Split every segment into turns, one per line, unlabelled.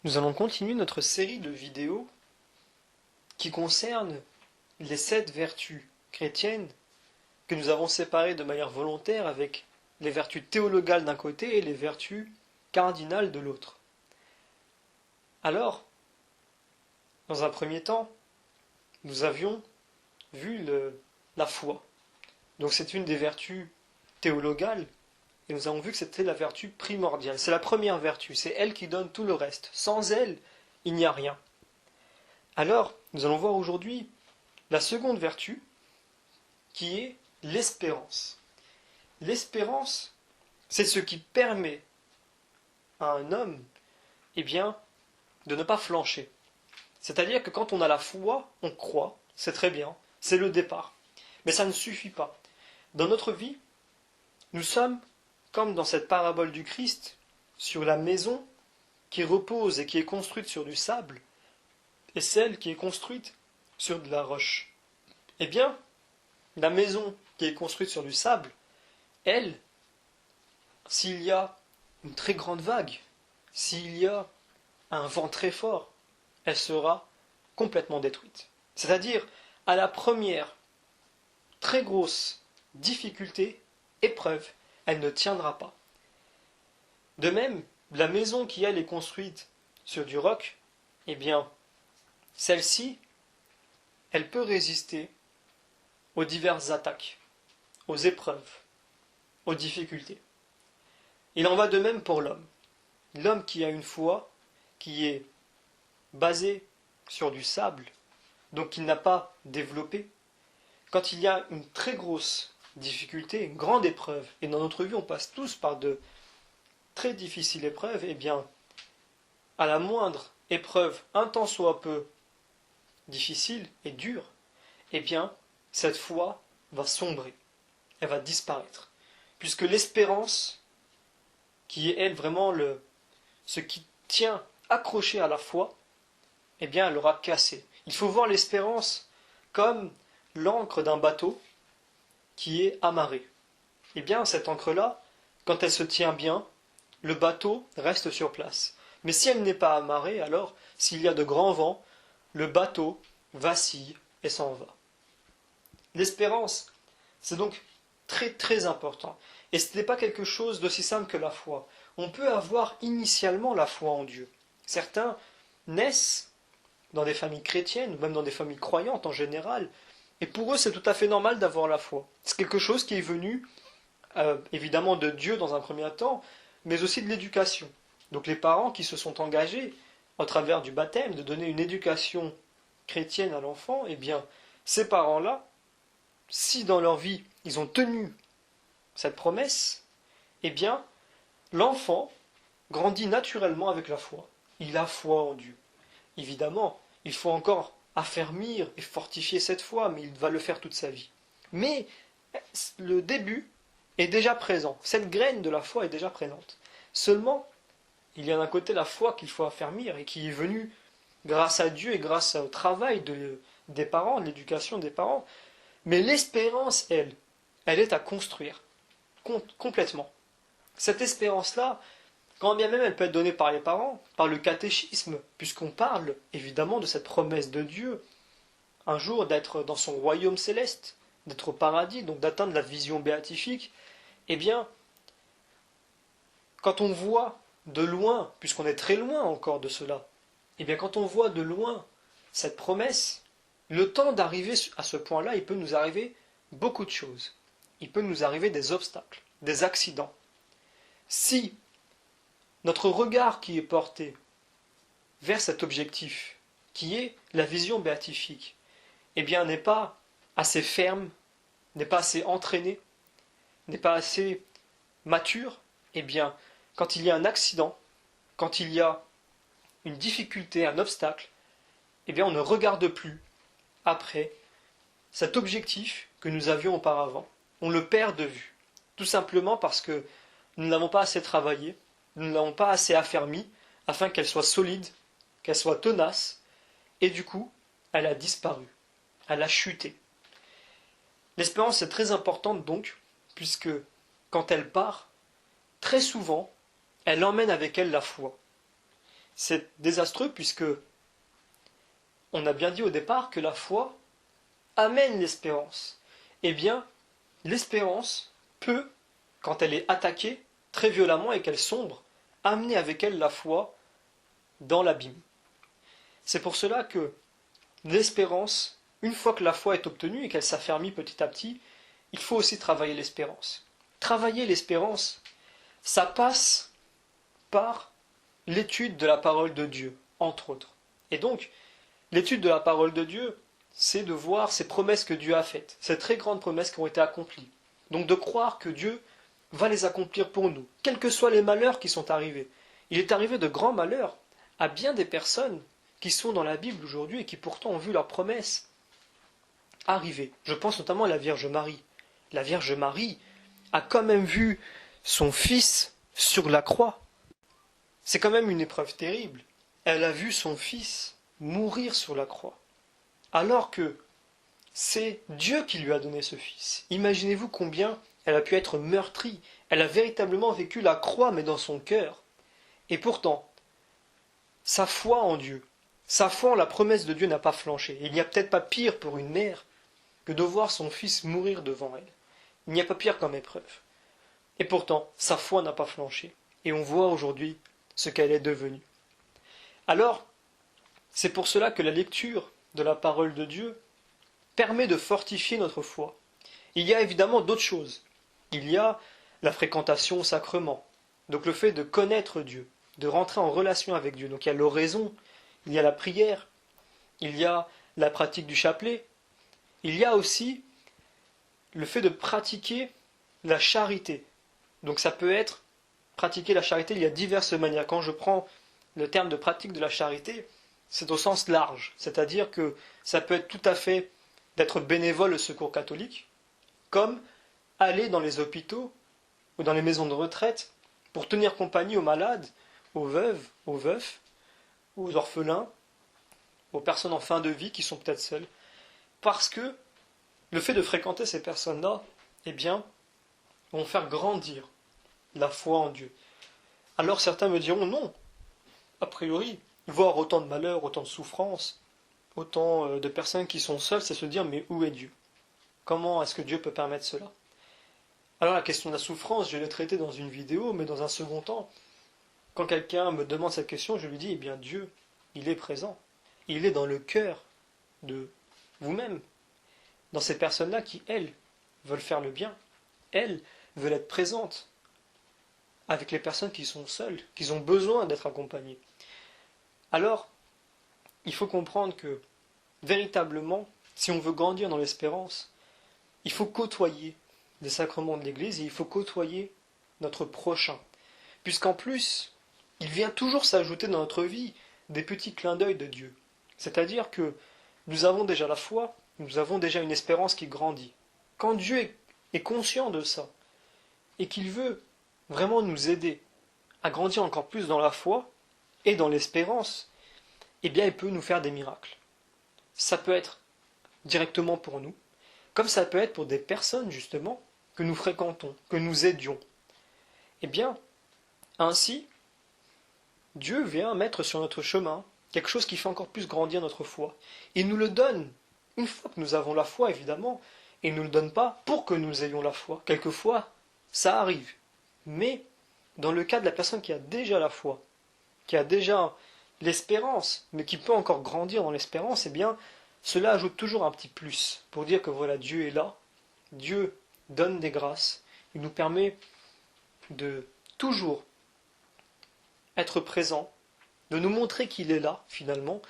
Nous allons continuer notre série de vidéos qui concerne les 7 vertus chrétiennes que nous avons séparées de manière volontaire avec les vertus théologales d'un côté et les vertus cardinales de l'autre. Alors, dans un premier temps, nous avions vu la foi. Donc c'est une des vertus théologales et nous avons vu que c'était la vertu primordiale. C'est la première vertu, c'est elle qui donne tout le reste. Sans elle, il n'y a rien. Alors, nous allons voir aujourd'hui la seconde vertu, qui est l'espérance. L'espérance, c'est ce qui permet à un homme, eh bien, de ne pas flancher. C'est-à-dire que quand on a la foi, on croit, c'est très bien, c'est le départ. Mais ça ne suffit pas. Dans notre vie, nous sommes, comme dans cette parabole du Christ, sur la maison qui repose et qui est construite sur du sable, et celle qui est construite sur de la roche. Eh bien, la maison qui est construite sur du sable, elle, s'il y a une très grande vague, s'il y a un vent très fort, elle sera complètement détruite. C'est-à-dire, à la première très grosse difficulté, épreuve, elle ne tiendra pas. De même, la maison qui, elle, est construite sur du roc, eh bien, celle-ci, elle peut résister aux diverses attaques, aux épreuves, aux difficultés. Il en va de même pour l'homme. L'homme qui a une foi qui est basée sur du sable, donc qui n'a pas développé, quand il y a une très grosse difficulté, une grande épreuve, et dans notre vie on passe tous par de très difficiles épreuves, eh bien, à la moindre épreuve, un tant soit peu difficile et dure, eh bien, cette foi va sombrer, elle va disparaître. Puisque l'espérance, qui est elle vraiment ce qui tient accroché à la foi, eh bien, elle aura cassé. Il faut voir l'espérance comme l'ancre d'un bateau qui est amarré. Eh bien, cette ancre-là, quand elle se tient bien, le bateau reste sur place. Mais si elle n'est pas amarrée, alors, s'il y a de grands vents, le bateau vacille et s'en va. L'espérance, c'est donc très très important. Et ce n'est pas quelque chose d'aussi simple que la foi. On peut avoir initialement la foi en Dieu. Certains naissent dans des familles chrétiennes, ou même dans des familles croyantes en général, et pour eux c'est tout à fait normal d'avoir la foi. C'est quelque chose qui est venu évidemment de Dieu dans un premier temps, mais aussi de l'éducation. Donc les parents qui se sont engagés, au travers du baptême, de donner une éducation chrétienne à l'enfant, eh bien, ces parents-là, si dans leur vie ils ont tenu cette promesse, eh bien, l'enfant grandit naturellement avec la foi. Il a foi en Dieu. Évidemment, il faut encore affermir et fortifier cette foi, mais il va le faire toute sa vie. Mais le début est déjà présent. Cette graine de la foi est déjà présente. Seulement, il y a d'un côté la foi qu'il faut affermir et qui est venue grâce à Dieu et grâce au travail des parents, de l'éducation des parents. Mais l'espérance, elle est à construire complètement. Cette espérance-là, quand bien même elle peut être donnée par les parents, par le catéchisme, puisqu'on parle évidemment de cette promesse de Dieu, un jour d'être dans son royaume céleste, d'être au paradis, donc d'atteindre la vision béatifique, eh bien, quand on voit de loin, puisqu'on est très loin encore de cela, eh bien quand on voit de loin cette promesse, le temps d'arriver à ce point-là, il peut nous arriver beaucoup de choses. Il peut nous arriver des obstacles, des accidents. Si notre regard qui est porté vers cet objectif, qui est la vision béatifique, eh bien n'est pas assez ferme, n'est pas assez entraîné, n'est pas assez mature, eh bien, quand il y a un accident, quand il y a une difficulté, un obstacle, eh bien on ne regarde plus après cet objectif que nous avions auparavant. On le perd de vue, tout simplement parce que nous ne l'avons pas assez travaillé, nous ne l'avons pas assez affermi, afin qu'elle soit solide, qu'elle soit tenace, et du coup, elle a disparu, elle a chuté. L'espérance est très importante donc, puisque quand elle part, très souvent, elle emmène avec elle la foi. c'est désastreux puisque on a bien dit au départ que la foi amène l'espérance. Eh bien, l'espérance peut, quand elle est attaquée très violemment et qu'elle sombre, amener avec elle la foi dans l'abîme. C'est pour cela que l'espérance, une fois que la foi est obtenue et qu'elle s'affermit petit à petit, il faut aussi travailler l'espérance. Travailler l'espérance, ça passe par l'étude de la parole de Dieu, entre autres. Et donc, l'étude de la parole de Dieu, c'est de voir ces promesses que Dieu a faites, ces très grandes promesses qui ont été accomplies. Donc de croire que Dieu va les accomplir pour nous, quels que soient les malheurs qui sont arrivés. Il est arrivé de grands malheurs à bien des personnes qui sont dans la Bible aujourd'hui et qui pourtant ont vu leurs promesses arriver. Je pense notamment à la Vierge Marie. La Vierge Marie a quand même vu son fils sur la croix. C'est quand même une épreuve terrible. Elle a vu son fils mourir sur la croix. Alors que c'est Dieu qui lui a donné ce fils. Imaginez-vous combien elle a pu être meurtrie. Elle a véritablement vécu la croix, mais dans son cœur. Et pourtant, sa foi en Dieu, sa foi en la promesse de Dieu n'a pas flanché. Il n'y a peut-être pas pire pour une mère que de voir son fils mourir devant elle. Il n'y a pas pire comme épreuve. Et pourtant, sa foi n'a pas flanché. Et on voit aujourd'hui ce qu'elle est devenue. Alors, c'est pour cela que la lecture de la parole de Dieu permet de fortifier notre foi. Il y a évidemment d'autres choses. Il y a la fréquentation au sacrement, donc le fait de connaître Dieu, de rentrer en relation avec Dieu. Donc il y a l'oraison, il y a la prière, il y a la pratique du chapelet, il y a aussi le fait de pratiquer la charité. Donc ça peut être pratiquer la charité, il y a diverses manières. Quand je prends le terme de pratique de la charité, c'est au sens large, c'est-à-dire que ça peut être tout à fait d'être bénévole au secours catholique, comme aller dans les hôpitaux ou dans les maisons de retraite pour tenir compagnie aux malades, aux veuves, aux veufs, aux orphelins, aux personnes en fin de vie qui sont peut-être seules. Parce que le fait de fréquenter ces personnes-là, eh bien, vont faire grandir la foi en Dieu. Alors certains me diront non, a priori, voir autant de malheurs, autant de souffrances, autant de personnes qui sont seules, c'est se dire mais où est Dieu? Comment est-ce que Dieu peut permettre cela? Alors la question de la souffrance, je l'ai traitée dans une vidéo, mais dans un second temps, quand quelqu'un me demande cette question, je lui dis, eh bien Dieu, il est présent. Il est dans le cœur de vous-même, dans ces personnes-là qui, elles, veulent faire le bien. Elles veulent être présentes avec les personnes qui sont seules, qui ont besoin d'être accompagnées. Alors, il faut comprendre que, véritablement, si on veut grandir dans l'espérance, il faut côtoyer les sacrements de l'Église et il faut côtoyer notre prochain. Puisqu'en plus, il vient toujours s'ajouter dans notre vie des petits clins d'œil de Dieu. C'est-à-dire que nous avons déjà la foi, nous avons déjà une espérance qui grandit. Quand Dieu est conscient de ça et qu'il veut vraiment nous aider à grandir encore plus dans la foi et dans l'espérance, eh bien il peut nous faire des miracles. Ça peut être directement pour nous, comme ça peut être pour des personnes justement que nous fréquentons, que nous aidions. Eh bien, ainsi, Dieu vient mettre sur notre chemin quelque chose qui fait encore plus grandir notre foi. Il nous le donne une fois que nous avons la foi, évidemment, et il ne nous le donne pas pour que nous ayons la foi. Quelquefois, ça arrive. Mais, dans le cas de la personne qui a déjà la foi, qui a déjà l'espérance, mais qui peut encore grandir dans l'espérance, eh bien, cela ajoute toujours un petit plus pour dire que voilà, Dieu est là, Dieu donne des grâces, il nous permet de toujours être présent, de nous montrer qu'il est là, finalement,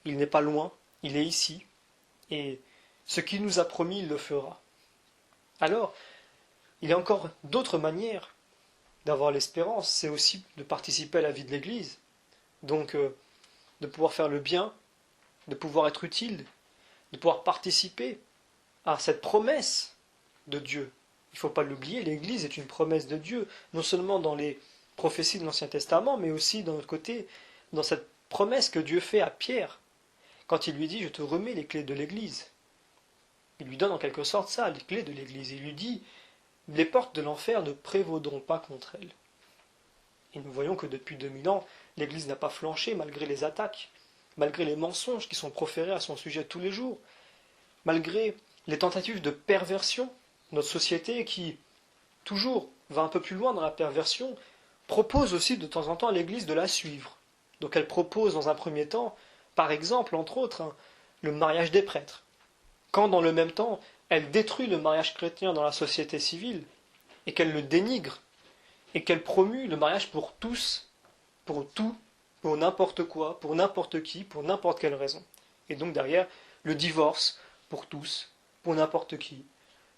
il n'est pas loin, il est ici, et ce qu'il nous a promis, il le fera. Alors, il y a encore d'autres manières d'avoir l'espérance, c'est aussi de participer à la vie de l'Église, donc de pouvoir faire le bien, de pouvoir être utile, de pouvoir participer à cette promesse de Dieu. Il ne faut pas l'oublier, l'Église est une promesse de Dieu, non seulement dans les prophéties de l'Ancien Testament, mais aussi d'un autre côté, dans cette promesse que Dieu fait à Pierre, quand il lui dit « Je te remets les clés de l'Église ». Il lui donne en quelque sorte ça, les clés de l'Église. Il lui dit « Les portes de l'enfer ne prévaudront pas contre elle ». Et nous voyons que depuis 2000 ans, l'Église n'a pas flanché malgré les attaques, malgré les mensonges qui sont proférés à son sujet tous les jours, malgré les tentatives de perversion de notre société qui, toujours, va un peu plus loin dans la perversion, propose aussi de temps en temps à l'Église de la suivre. Donc elle propose dans un premier temps, par exemple, entre autres, le mariage des prêtres, quand dans le même temps, elle détruit le mariage chrétien dans la société civile, et qu'elle le dénigre, et qu'elle promue le mariage pour tous, pour tout, pour n'importe quoi, pour n'importe qui, pour n'importe quelle raison. Et donc derrière, le divorce pour tous, pour n'importe qui,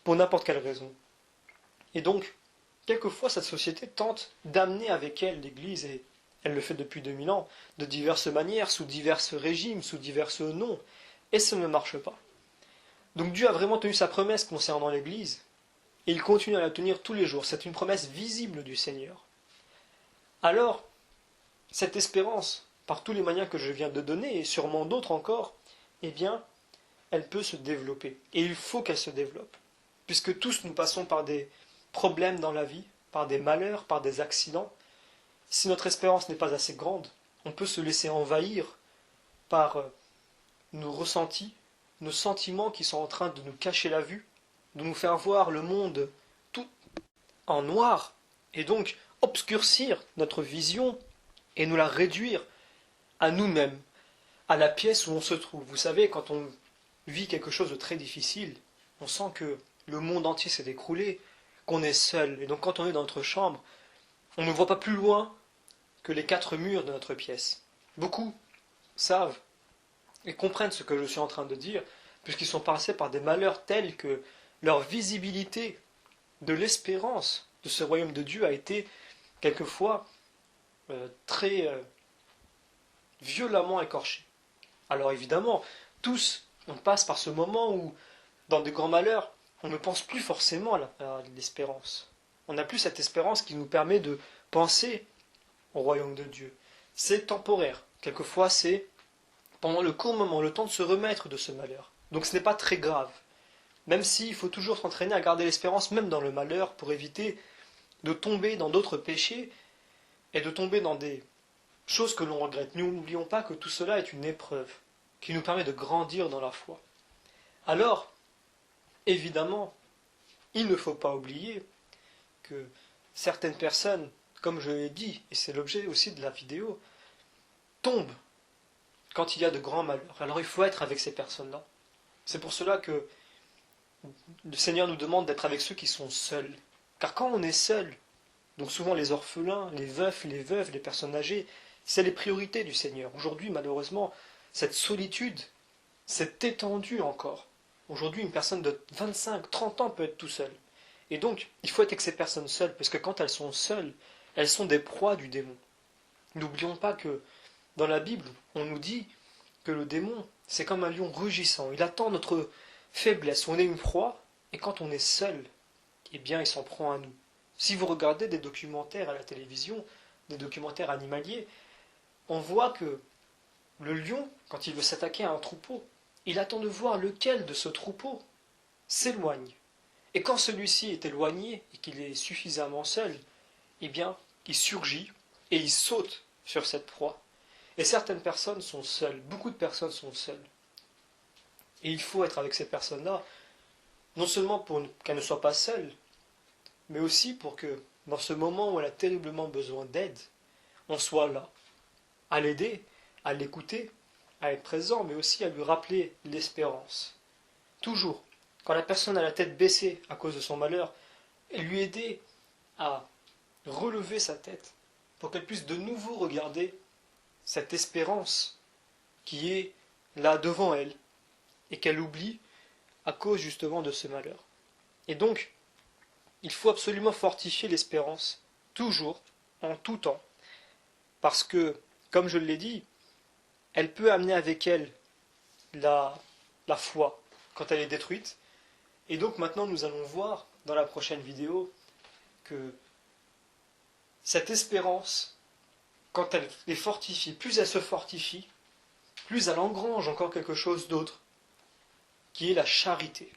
pour n'importe quelle raison. Et donc, quelquefois, cette société tente d'amener avec elle l'Église, et elle le fait depuis 2000 ans, de diverses manières, sous divers régimes, sous divers noms, et ça ne marche pas. Donc Dieu a vraiment tenu sa promesse concernant l'Église, et il continue à la tenir tous les jours. C'est une promesse visible du Seigneur. Alors, cette espérance, par tous les moyens que je viens de donner, et sûrement d'autres encore, eh bien, elle peut se développer. Et il faut qu'elle se développe. Puisque tous nous passons par des problèmes dans la vie, par des malheurs, par des accidents. Si notre espérance n'est pas assez grande, on peut se laisser envahir par nos ressentis, nos sentiments qui sont en train de nous cacher la vue, de nous faire voir le monde tout en noir, et donc obscurcir notre vision et nous la réduire à nous-mêmes, à la pièce où on se trouve. Vous savez, quand on vit quelque chose de très difficile, on sent que le monde entier s'est écroulé, qu'on est seul. Et donc quand on est dans notre chambre, on ne voit pas plus loin que les 4 murs de notre pièce. Beaucoup savent et comprennent ce que je suis en train de dire, puisqu'ils sont passés par des malheurs tels que leur visibilité de l'espérance de ce royaume de Dieu a été quelquefois très violemment écorchée. Alors évidemment, tous, on passe par ce moment où, dans de grands malheurs, on ne pense plus forcément à l'espérance. On n'a plus cette espérance qui nous permet de penser au royaume de Dieu. C'est temporaire. Quelquefois, c'est pendant le court moment, le temps de se remettre de ce malheur. Donc ce n'est pas très grave. Même s'il faut toujours s'entraîner à garder l'espérance, même dans le malheur, pour éviter de tomber dans d'autres péchés et de tomber dans des choses que l'on regrette. N'oublions pas que tout cela est une épreuve qui nous permet de grandir dans la foi. Alors, évidemment, il ne faut pas oublier que certaines personnes, comme je l'ai dit, et c'est l'objet aussi de la vidéo, tombent quand il y a de grands malheurs. Alors il faut être avec ces personnes-là. C'est pour cela que le Seigneur nous demande d'être avec ceux qui sont seuls. Car quand on est seul, donc souvent les orphelins, les veufs, les veuves, les personnes âgées, c'est les priorités du Seigneur. Aujourd'hui, malheureusement, cette solitude s'est étendue encore. Aujourd'hui, une personne de 25, 30 ans peut être tout seul. Et donc, il faut être avec ces personnes seules, parce que quand elles sont seules, elles sont des proies du démon. N'oublions pas que dans la Bible, on nous dit que le démon, c'est comme un lion rugissant. Il attend notre faiblesse. On est une proie, et quand on est seul, eh bien, il s'en prend à nous. Si vous regardez des documentaires à la télévision, des documentaires animaliers, on voit que le lion, quand il veut s'attaquer à un troupeau, il attend de voir lequel de ce troupeau s'éloigne. Et quand celui-ci est éloigné et qu'il est suffisamment seul, eh bien, il surgit et il saute sur cette proie. Et certaines personnes sont seules, beaucoup de personnes sont seules. Et il faut être avec ces personnes-là, non seulement pour qu'elles ne soient pas seules, mais aussi pour que, dans ce moment où elle a terriblement besoin d'aide, on soit là, à l'aider, à l'écouter, à être présent, mais aussi à lui rappeler l'espérance. Toujours, quand la personne a la tête baissée à cause de son malheur, lui aider à relever sa tête pour qu'elle puisse de nouveau regarder cette espérance qui est là devant elle et qu'elle oublie à cause justement de ce malheur. Et donc, il faut absolument fortifier l'espérance, toujours, en tout temps, parce que, comme je l'ai dit, elle peut amener avec elle la foi quand elle est détruite. Et donc maintenant nous allons voir dans la prochaine vidéo que cette espérance, quand elle est fortifiée, plus elle se fortifie, plus elle engrange encore quelque chose d'autre, qui est la charité.